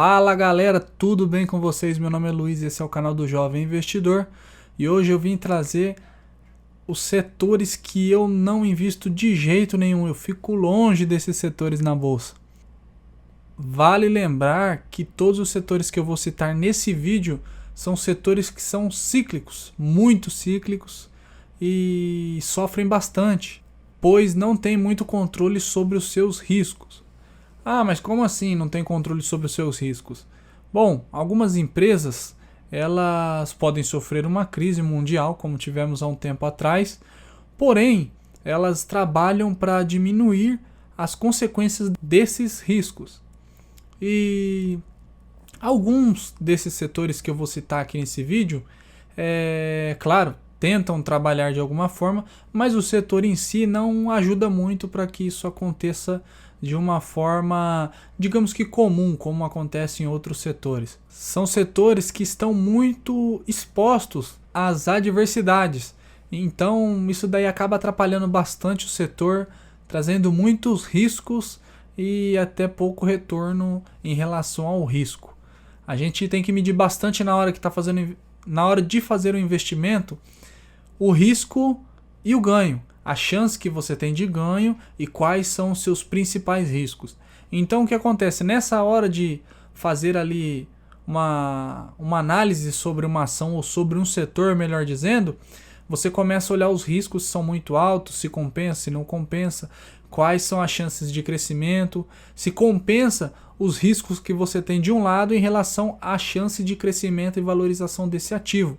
Fala galera, tudo bem com vocês? Meu nome é Luiz, esse é o canal do Jovem Investidor e hoje eu vim trazer os setores que eu não invisto de jeito nenhum, eu fico longe desses setores na bolsa. Vale lembrar que todos os setores que eu vou citar nesse vídeo são setores que são cíclicos, muito cíclicos e sofrem bastante, pois não tem muito controle sobre os seus riscos. Ah, mas como assim não tem controle sobre os seus riscos? Bom, algumas empresas elas podem sofrer uma crise mundial, como tivemos há um tempo atrás, porém elas trabalham para diminuir as consequências desses riscos. E alguns desses setores que eu vou citar aqui nesse vídeo, claro, tentam trabalhar de alguma forma, mas o setor em si não ajuda muito para que isso aconteça de uma forma, digamos que comum, como acontece em outros setores. São setores que estão muito expostos às adversidades, então isso daí acaba atrapalhando bastante o setor, trazendo muitos riscos e até pouco retorno em relação ao risco. A gente tem que medir bastante na hora de fazer o investimento, o risco e o ganho, a chance que você tem de ganho e quais são os seus principais riscos. Então o que acontece? Nessa hora de fazer ali uma análise sobre uma ação ou sobre um setor, melhor dizendo, você começa a olhar os riscos se são muito altos, se compensa, se não compensa, quais são as chances de crescimento, se compensa os riscos que você tem de um lado em relação à chance de crescimento e valorização desse ativo.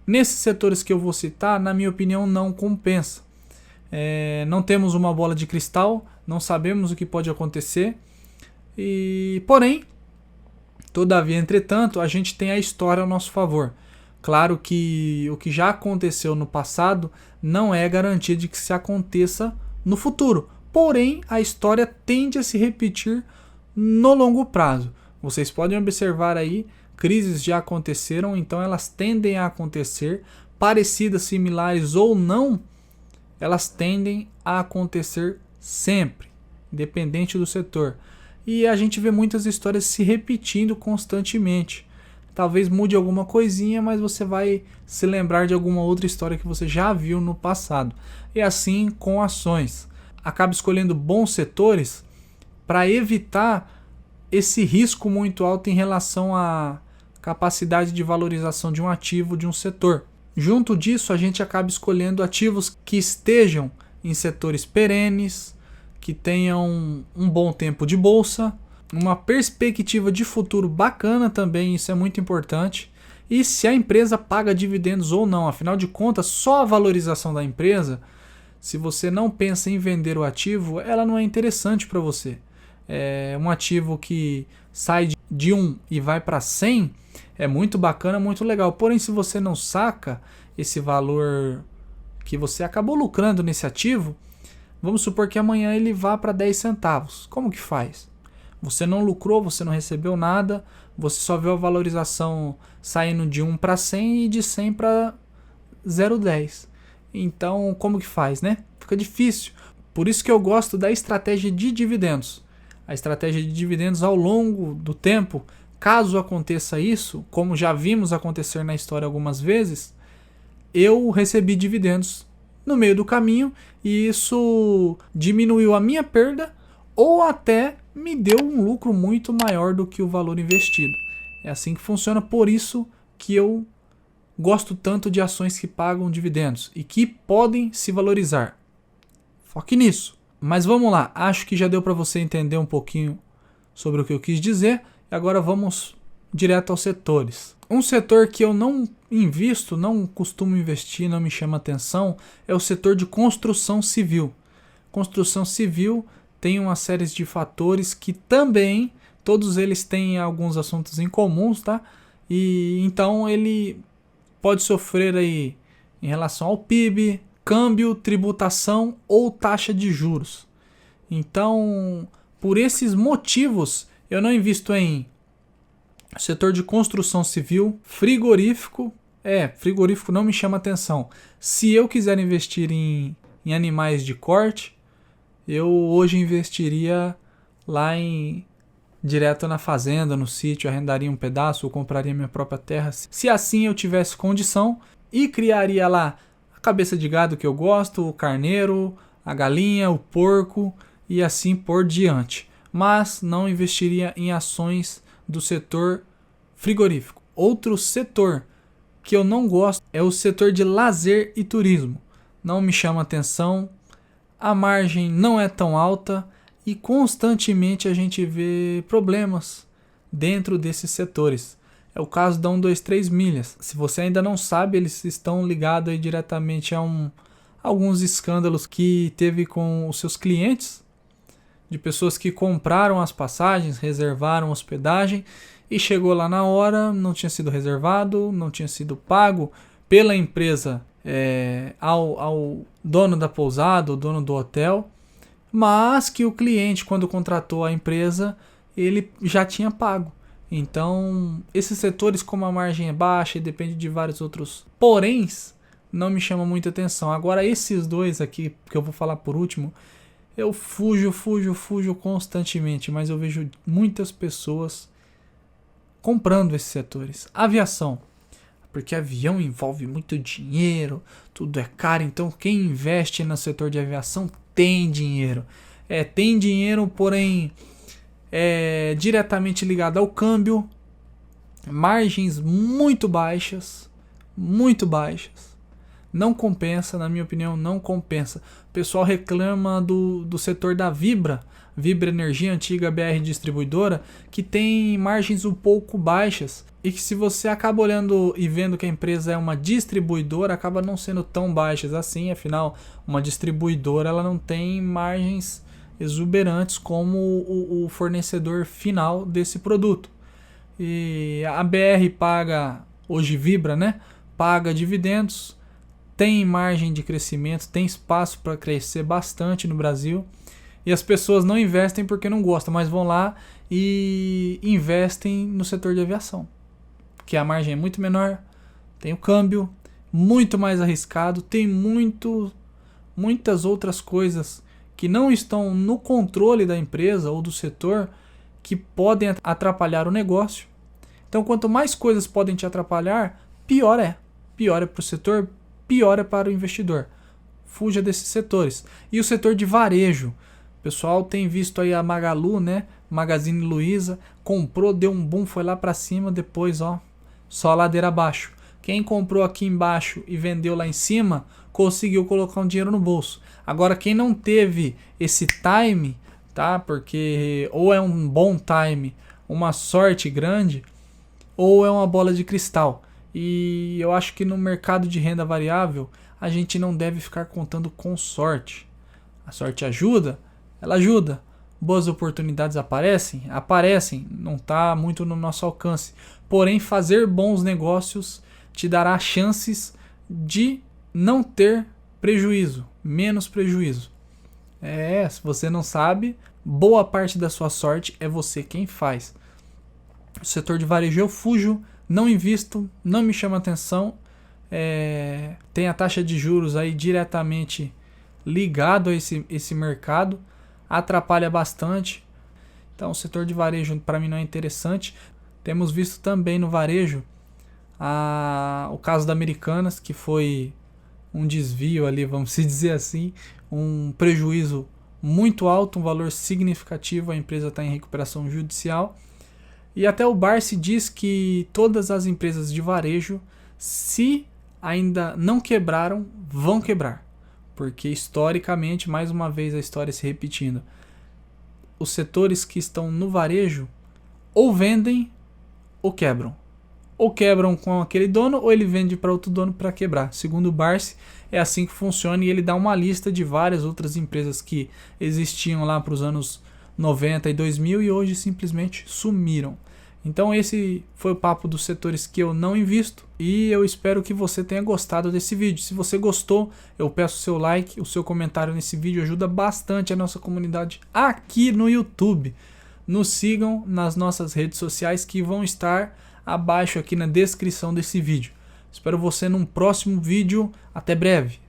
Nesses setores que eu vou citar, na minha opinião, não compensa. Não temos uma bola de cristal, não sabemos o que pode acontecer, porém, todavia, entretanto, a gente tem a história ao nosso favor. Claro que o que já aconteceu no passado não é garantia de que se aconteça no futuro, porém, a história tende a se repetir no longo prazo. Vocês podem observar aí, crises já aconteceram, então elas tendem a acontecer, parecidas, similares ou não, elas tendem a acontecer sempre, independente do setor. E a gente vê muitas histórias se repetindo constantemente. Talvez mude alguma coisinha, mas você vai se lembrar de alguma outra história que você já viu no passado. E assim com ações. Acaba escolhendo bons setores para evitar esse risco muito alto em relação à capacidade de valorização de um ativo, de um setor. Junto disso, a gente acaba escolhendo ativos que estejam em setores perenes, que tenham um bom tempo de bolsa, uma perspectiva de futuro bacana também, isso é muito importante. E se a empresa paga dividendos ou não, afinal de contas, só a valorização da empresa, se você não pensa em vender o ativo, ela não é interessante para você. Um ativo que sai de 1 e vai para 100 é muito bacana, muito legal. Porém, se você não saca esse valor que você acabou lucrando nesse ativo, vamos supor que amanhã ele vá para 10 centavos. Como que faz? Você não lucrou, você não recebeu nada, você só viu a valorização saindo de 1 para 100 e de 100 para 0,10. Então, como que faz, né? Fica difícil. Por isso que eu gosto da estratégia de dividendos. A estratégia de dividendos ao longo do tempo, caso aconteça isso, como já vimos acontecer na história algumas vezes, eu recebi dividendos no meio do caminho e isso diminuiu a minha perda ou até me deu um lucro muito maior do que o valor investido. É assim que funciona, por isso que eu gosto tanto de ações que pagam dividendos e que podem se valorizar. Foque nisso. Mas vamos lá, acho que já deu para você entender um pouquinho sobre o que eu quis dizer. E agora vamos direto aos setores. Um setor que eu não invisto, não costumo investir, não me chama atenção, é o setor de construção civil. Construção civil tem uma série de fatores que também, todos eles têm alguns assuntos em comuns, tá? E então ele pode sofrer aí em relação ao PIB, câmbio, tributação ou taxa de juros. Então, por esses motivos, eu não invisto em setor de construção civil, frigorífico. Frigorífico não me chama atenção. Se eu quiser investir em animais de corte, eu hoje investiria lá em direto na fazenda, no sítio, arrendaria um pedaço ou compraria minha própria terra. Se assim eu tivesse condição, e criaria lá a cabeça de gado que eu gosto, o carneiro, a galinha, o porco e assim por diante. Mas não investiria em ações do setor frigorífico. Outro setor que eu não gosto é o setor de lazer e turismo. Não me chama atenção, a margem não é tão alta e constantemente a gente vê problemas dentro desses setores. É o caso da 123 Milhas. Se você ainda não sabe, eles estão ligados aí diretamente a alguns escândalos que teve com os seus clientes, de pessoas que compraram as passagens, reservaram hospedagem e chegou lá na hora, não tinha sido reservado, não tinha sido pago pela empresa ao dono da pousada, o dono do hotel, mas que o cliente, quando contratou a empresa, ele já tinha pago. Então, esses setores, como a margem é baixa e depende de vários outros poréns, não me chama muita atenção. Agora, esses dois aqui, que eu vou falar por último, eu fujo constantemente, mas eu vejo muitas pessoas comprando esses setores. Aviação, porque avião envolve muito dinheiro, tudo é caro, então quem investe no setor de aviação tem dinheiro. Tem dinheiro, porém diretamente ligado ao câmbio, margens muito baixas, não compensa, na minha opinião, não compensa. O pessoal reclama do setor da Vibra Energia, antiga BR Distribuidora, que tem margens um pouco baixas e que, se você acaba olhando e vendo que a empresa é uma distribuidora, acaba não sendo tão baixas assim. Afinal, uma distribuidora ela não tem margens exuberantes como o fornecedor final desse produto. E a BR paga, hoje Vibra, né? Paga dividendos, tem margem de crescimento, tem espaço para crescer bastante no Brasil. E as pessoas não investem porque não gostam, mas vão lá e investem no setor de aviação, que a margem é muito menor, tem o câmbio muito mais arriscado, tem muitas outras coisas que não estão no controle da empresa ou do setor que podem atrapalhar o negócio. Então, quanto mais coisas podem te atrapalhar, pior é. Pior é para o setor, pior é para o investidor. Fuja desses setores. E o setor de varejo. O pessoal tem visto aí a Magalu, né? Magazine Luiza, comprou, deu um boom, foi lá para cima, depois só ladeira abaixo. Quem comprou aqui embaixo e vendeu lá em cima, conseguiu colocar um dinheiro no bolso. Agora, quem não teve esse time, tá? Porque ou é um bom time, uma sorte grande, ou é uma bola de cristal. E eu acho que no mercado de renda variável, a gente não deve ficar contando com sorte. A sorte ajuda? Ela ajuda. Boas oportunidades aparecem? Aparecem. Não está muito no nosso alcance. Porém, fazer bons negócios te dará chances de não ter prejuízo, menos prejuízo. Se você não sabe, boa parte da sua sorte é você quem faz. O setor de varejo eu fujo, não invisto, não me chama atenção. Tem a taxa de juros aí diretamente ligado a esse mercado, atrapalha bastante. Então o setor de varejo para mim não é interessante. Temos visto também no varejo o caso da Americanas, que foi um desvio ali, vamos dizer assim, um prejuízo muito alto, um valor significativo. A empresa está em recuperação judicial. E até o Barsi diz que todas as empresas de varejo, se ainda não quebraram, vão quebrar. Porque historicamente, mais uma vez a história se repetindo, os setores que estão no varejo ou vendem ou quebram. Ou quebram com aquele dono ou ele vende para outro dono para quebrar. Segundo o Barsi, é assim que funciona, e ele dá uma lista de várias outras empresas que existiam lá para os anos 90 e 2000 e hoje simplesmente sumiram. Então esse foi o papo dos setores que eu não invisto, e eu espero que você tenha gostado desse vídeo. Se você gostou, eu peço o seu like, o seu comentário nesse vídeo ajuda bastante a nossa comunidade aqui no YouTube. Nos sigam nas nossas redes sociais que vão estar abaixo aqui na descrição desse vídeo. Espero você num próximo vídeo. Até breve!